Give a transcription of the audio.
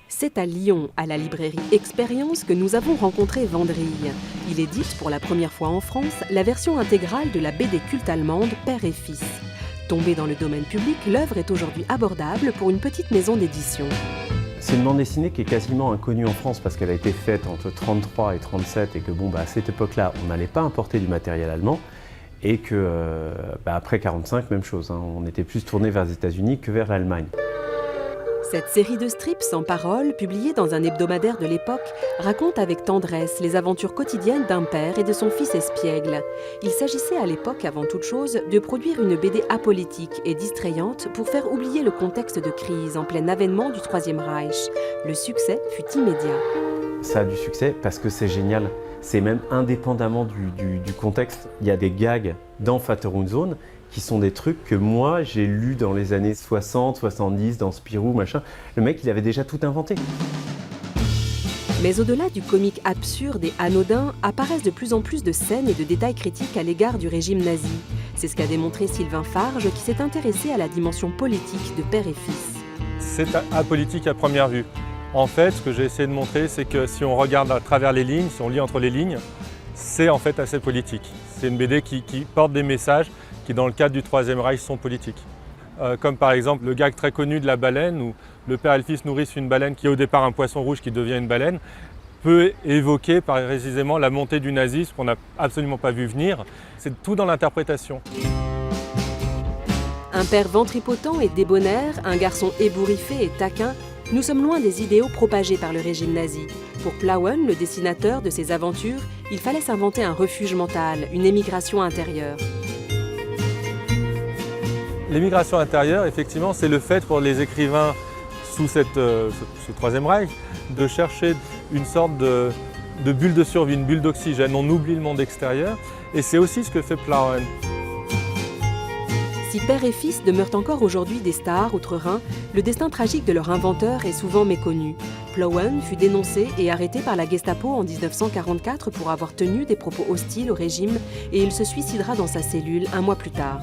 C'est à Lyon, à la librairie Expérience, que nous avons rencontré Wandrille. Il édite pour la première fois en France la version intégrale de la BD culte allemande Père et Fils. Tombée dans le domaine public, l'œuvre est aujourd'hui abordable pour une petite maison d'édition. C'est une bande dessinée qui est quasiment inconnue en France parce qu'elle a été faite entre 1933 et 1937 et que à cette époque-là, on n'allait pas importer du matériel allemand et que après 1945, même chose, on était plus tourné vers les États-Unis que vers l'Allemagne. Cette série de strips sans parole, publiée dans un hebdomadaire de l'époque, raconte avec tendresse les aventures quotidiennes d'un père et de son fils espiègle. Il s'agissait à l'époque, avant toute chose, de produire une BD apolitique et distrayante pour faire oublier le contexte de crise en plein avènement du Troisième Reich. Le succès fut immédiat. Ça a du succès parce que c'est génial. C'est même indépendamment du contexte. Il y a des gags dans Vaterunsohn qui sont des trucs que moi j'ai lus dans les années 60, 70, dans Spirou, machin. Le mec, il avait déjà tout inventé. Mais au-delà du comique absurde et anodin, apparaissent de plus en plus de scènes et de détails critiques à l'égard du régime nazi. C'est ce qu'a démontré Sylvain Farge, qui s'est intéressé à la dimension politique de Père et Fils. C'est apolitique à première vue. En fait, ce que j'ai essayé de montrer, c'est que si on regarde à travers les lignes, si on lit entre les lignes, c'est en fait assez politique. C'est une BD qui porte des messages qui, dans le cadre du Troisième Reich, sont politiques. Comme par exemple le gag très connu de la baleine, où le père et le fils nourrissent une baleine qui est au départ un poisson rouge qui devient une baleine, peut évoquer précisément la montée du nazisme qu'on n'a absolument pas vu venir. C'est tout dans l'interprétation. Un père ventripotent et débonnaire, un garçon ébouriffé et taquin, nous sommes loin des idéaux propagés par le régime nazi. Pour Plauen, le dessinateur de ces aventures, il fallait s'inventer un refuge mental, une émigration intérieure. L'émigration intérieure, effectivement, c'est le fait pour les écrivains sous ce Troisième Reich de chercher une sorte de bulle de survie, une bulle d'oxygène. On oublie le monde extérieur et c'est aussi ce que fait Plauen. Si Père et Fils demeurent encore aujourd'hui des stars outre-Rhin, le destin tragique de leur inventeur est souvent méconnu. Plauen fut dénoncé et arrêté par la Gestapo en 1944 pour avoir tenu des propos hostiles au régime et il se suicidera dans sa cellule un mois plus tard.